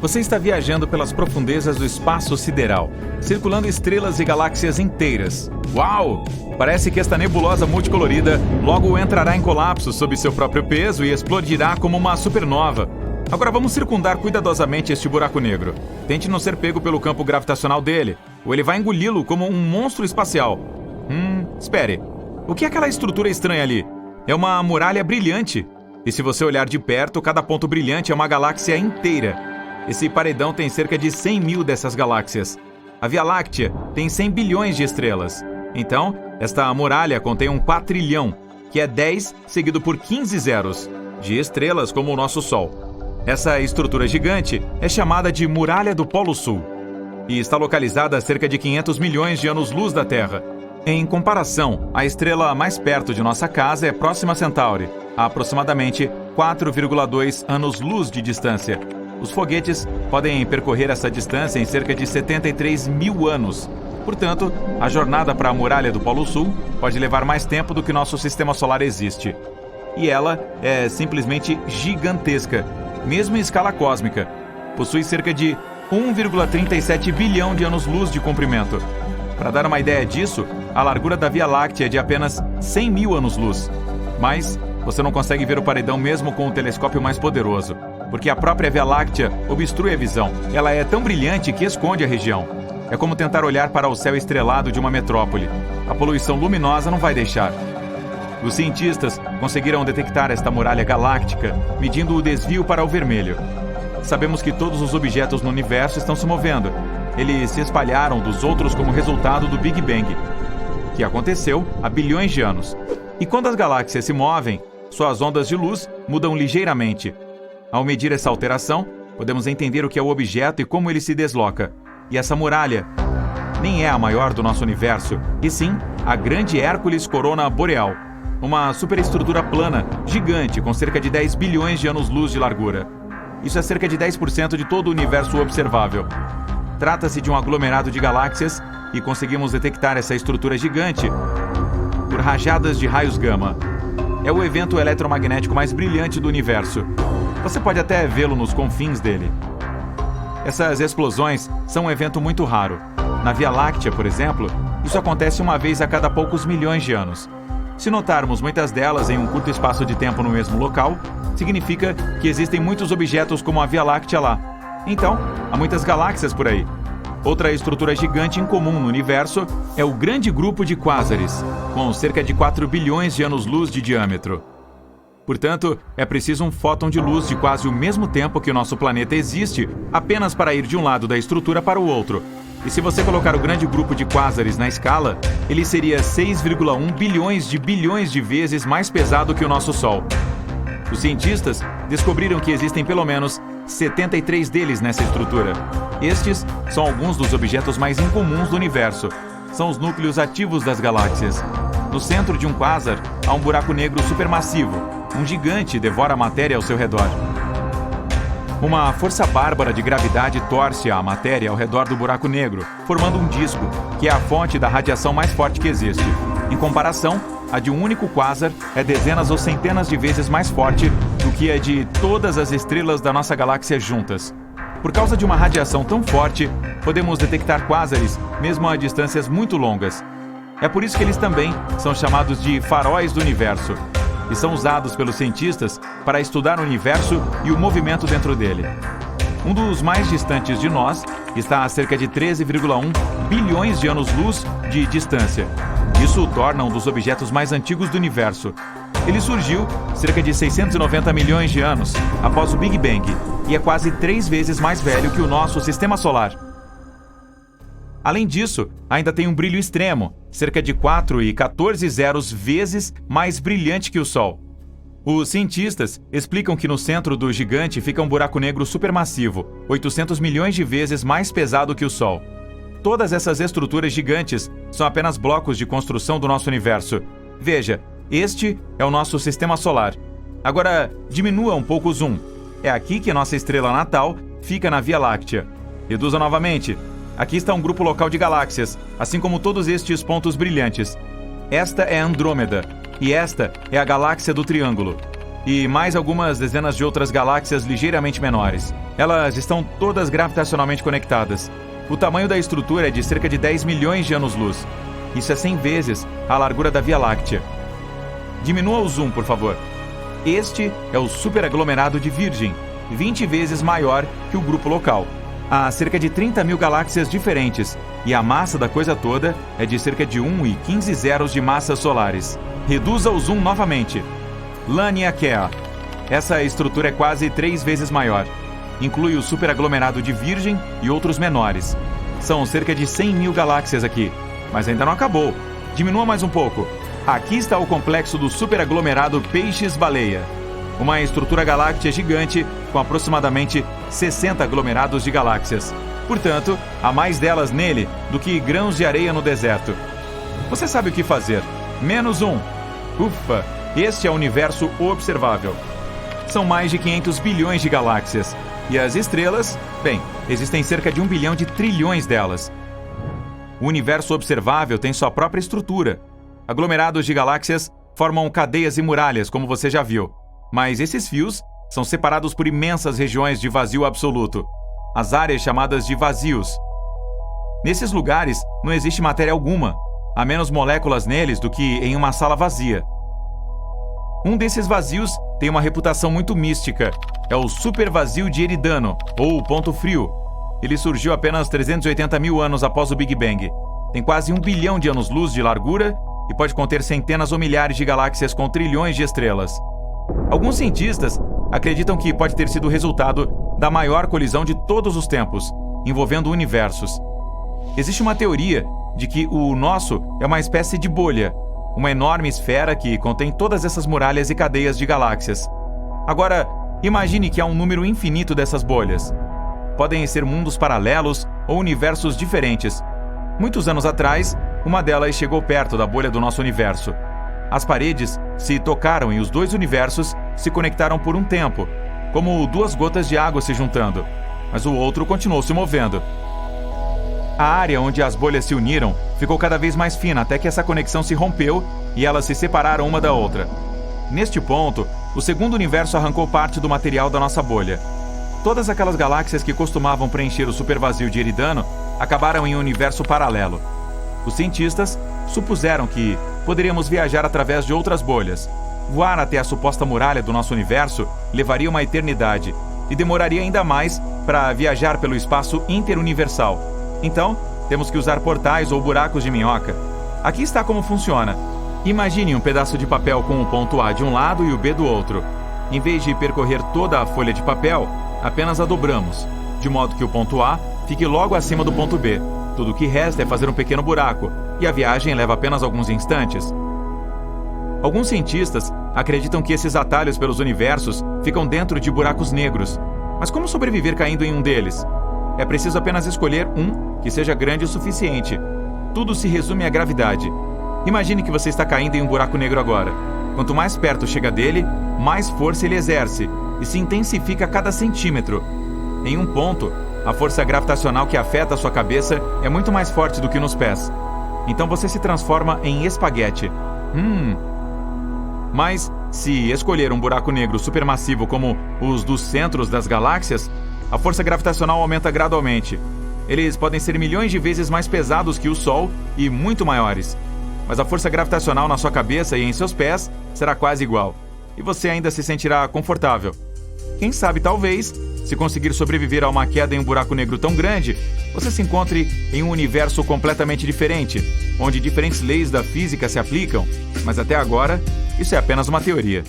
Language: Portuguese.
Você está viajando pelas profundezas do espaço sideral, circulando estrelas e galáxias inteiras. Uau! Parece que esta nebulosa multicolorida logo entrará em colapso sob seu próprio peso e explodirá como uma supernova. Agora vamos circundar cuidadosamente este buraco negro. Tente não ser pego pelo campo gravitacional dele, ou ele vai engoli-lo como um monstro espacial. Espere. O que é aquela estrutura estranha ali? É uma muralha brilhante. E se você olhar de perto, cada ponto brilhante é uma galáxia inteira. Esse paredão tem cerca de 100 mil dessas galáxias. A Via Láctea tem 100 bilhões de estrelas. Então, esta muralha contém um quatrilhão, que é 10 seguido por 15 zeros, de estrelas como o nosso Sol. Essa estrutura gigante é chamada de Muralha do Polo Sul e está localizada a cerca de 500 milhões de anos-luz da Terra. Em comparação, a estrela mais perto de nossa casa é Próxima Centauri, a aproximadamente 4,2 anos-luz de distância. Os foguetes podem percorrer essa distância em cerca de 73 mil anos. Portanto, a jornada para a Muralha do Polo Sul pode levar mais tempo do que nosso sistema solar existe. E ela é simplesmente gigantesca, mesmo em escala cósmica. Possui cerca de 1,37 bilhão de anos-luz de comprimento. Para dar uma ideia disso, a largura da Via Láctea é de apenas 100 mil anos-luz. Mas você não consegue ver o paredão mesmo com o telescópio mais poderoso, porque a própria Via Láctea obstrui a visão. Ela é tão brilhante que esconde a região. É como tentar olhar para o céu estrelado de uma metrópole. A poluição luminosa não vai deixar. Os cientistas conseguiram detectar esta muralha galáctica, medindo o desvio para o vermelho. Sabemos que todos os objetos no universo estão se movendo. Eles se espalharam dos outros como resultado do Big Bang, que aconteceu há bilhões de anos. E quando as galáxias se movem, suas ondas de luz mudam ligeiramente. Ao medir essa alteração, podemos entender o que é o objeto e como ele se desloca. E essa muralha nem é a maior do nosso universo, e sim a grande Hércules Corona Boreal, uma superestrutura plana, gigante, com cerca de 10 bilhões de anos-luz de largura. Isso é cerca de 10% de todo o universo observável. Trata-se de um aglomerado de galáxias e conseguimos detectar essa estrutura gigante por rajadas de raios gama. É o evento eletromagnético mais brilhante do universo. Você pode até vê-lo nos confins dele. Essas explosões são um evento muito raro. Na Via Láctea, por exemplo, isso acontece uma vez a cada poucos milhões de anos. Se notarmos muitas delas em um curto espaço de tempo no mesmo local, significa que existem muitos objetos como a Via Láctea lá. Então, há muitas galáxias por aí. Outra estrutura gigante incomum no universo é o Grande Grupo de Quásares, com cerca de 4 bilhões de anos-luz de diâmetro. Portanto, é preciso um fóton de luz de quase o mesmo tempo que o nosso planeta existe, apenas para ir de um lado da estrutura para o outro. E se você colocar o Grande Grupo de Quásares na escala, ele seria 6,1 bilhões de vezes mais pesado que o nosso Sol. Os cientistas descobriram que existem pelo menos 73 deles nessa estrutura. Estes são alguns dos objetos mais incomuns do universo. São os núcleos ativos das galáxias. No centro de um quasar há um buraco negro supermassivo. Um gigante devora a matéria ao seu redor. Uma força bárbara de gravidade torce a matéria ao redor do buraco negro, formando um disco, que é a fonte da radiação mais forte que existe. Em comparação, a de um único quasar é dezenas ou centenas de vezes mais forte do que a de todas as estrelas da nossa galáxia juntas. Por causa de uma radiação tão forte, podemos detectar quásares mesmo a distâncias muito longas. É por isso que eles também são chamados de faróis do universo e são usados pelos cientistas para estudar o universo e o movimento dentro dele. Um dos mais distantes de nós está a cerca de 13,1 bilhões de anos-luz de distância. Isso o torna um dos objetos mais antigos do universo. Ele surgiu cerca de 690 milhões de anos após o Big Bang e é quase 3 vezes mais velho que o nosso sistema solar. Além disso, ainda tem um brilho extremo, cerca de 4,14 zeros vezes mais brilhante que o Sol. Os cientistas explicam que no centro do gigante fica um buraco negro supermassivo, 800 milhões de vezes mais pesado que o Sol. Todas essas estruturas gigantes são apenas blocos de construção do nosso universo. Veja, este é o nosso sistema solar. Agora, diminua um pouco o zoom. É aqui que nossa estrela natal fica na Via Láctea. Reduza novamente. Aqui está um grupo local de galáxias, assim como todos estes pontos brilhantes. Esta é Andrômeda, e esta é a galáxia do Triângulo. e mais algumas dezenas de outras galáxias ligeiramente menores. Elas estão todas gravitacionalmente conectadas. O tamanho da estrutura é de cerca de 10 milhões de anos-luz. Isso é 100 vezes a largura da Via Láctea. Diminua o zoom, por favor. Este é o superaglomerado de Virgem, 20 vezes maior que o grupo local. Há cerca de 30 mil galáxias diferentes, e a massa da coisa toda é de cerca de 1,15 zeros de massas solares. Reduza o zoom novamente. Laniakea. Essa estrutura é quase 3 vezes maior. Inclui o superaglomerado de Virgem e outros menores. São cerca de 100 mil galáxias aqui, mas ainda não acabou. Diminua mais um pouco. Aqui está o complexo do superaglomerado Peixes-Baleia. Uma estrutura galáctea gigante com aproximadamente 60 aglomerados de galáxias. Portanto, há mais delas nele do que grãos de areia no deserto. Você sabe o que fazer. Menos um. Ufa, este é o universo observável. São mais de 500 bilhões de galáxias. E as estrelas? Bem, existem cerca de 1 bilhão de trilhões delas. O universo observável tem sua própria estrutura. Aglomerados de galáxias formam cadeias e muralhas, como você já viu. Mas esses fios são separados por imensas regiões de vazio absoluto, as áreas chamadas de vazios. Nesses lugares não existe matéria alguma, há menos moléculas neles do que em uma sala vazia. Um desses vazios tem uma reputação muito mística, é o supervazio de Eridano, ou ponto frio. Ele surgiu apenas 380 mil anos após o Big Bang. Tem quase 1 bilhão de anos-luz de largura e pode conter centenas ou milhares de galáxias com trilhões de estrelas. Alguns cientistas acreditam que pode ter sido o resultado da maior colisão de todos os tempos, envolvendo universos. Existe uma teoria de que o nosso é uma espécie de bolha, uma enorme esfera que contém todas essas muralhas e cadeias de galáxias. Agora, imagine que há um número infinito dessas bolhas. Podem ser mundos paralelos ou universos diferentes. Muitos anos atrás, uma delas chegou perto da bolha do nosso universo. As paredes se tocaram e os dois universos se conectaram por um tempo, como duas gotas de água se juntando, mas o outro continuou se movendo. A área onde as bolhas se uniram ficou cada vez mais fina até que essa conexão se rompeu e elas se separaram uma da outra. Neste ponto, o segundo universo arrancou parte do material da nossa bolha. Todas aquelas galáxias que costumavam preencher o supervazio de Eridano acabaram em um universo paralelo. Os cientistas supuseram que poderíamos viajar através de outras bolhas. Voar até a suposta muralha do nosso universo levaria uma eternidade e demoraria ainda mais para viajar pelo espaço interuniversal. Então, temos que usar portais ou buracos de minhoca. Aqui está como funciona. Imagine um pedaço de papel com o ponto A de um lado e o B do outro. Em vez de percorrer toda a folha de papel, apenas a dobramos, de modo que o ponto A fique logo acima do ponto B. Tudo o que resta é fazer um pequeno buraco, e a viagem leva apenas alguns instantes. Alguns cientistas acreditam que esses atalhos pelos universos ficam dentro de buracos negros. Mas como sobreviver caindo em um deles? É preciso apenas escolher um que seja grande o suficiente. Tudo se resume à gravidade. Imagine que você está caindo em um buraco negro agora. Quanto mais perto chega dele, mais força ele exerce, e se intensifica a cada centímetro. Em um ponto, a força gravitacional que afeta a sua cabeça é muito mais forte do que nos pés. Então você se transforma em espaguete. Mas, se escolher um buraco negro supermassivo como os dos centros das galáxias, a força gravitacional aumenta gradualmente. Eles podem ser milhões de vezes mais pesados que o Sol e muito maiores. Mas a força gravitacional na sua cabeça e em seus pés será quase igual. E você ainda se sentirá confortável. Quem sabe, talvez, se conseguir sobreviver a uma queda em um buraco negro tão grande, você se encontre em um universo completamente diferente, onde diferentes leis da física se aplicam, mas até agora, isso é apenas uma teoria.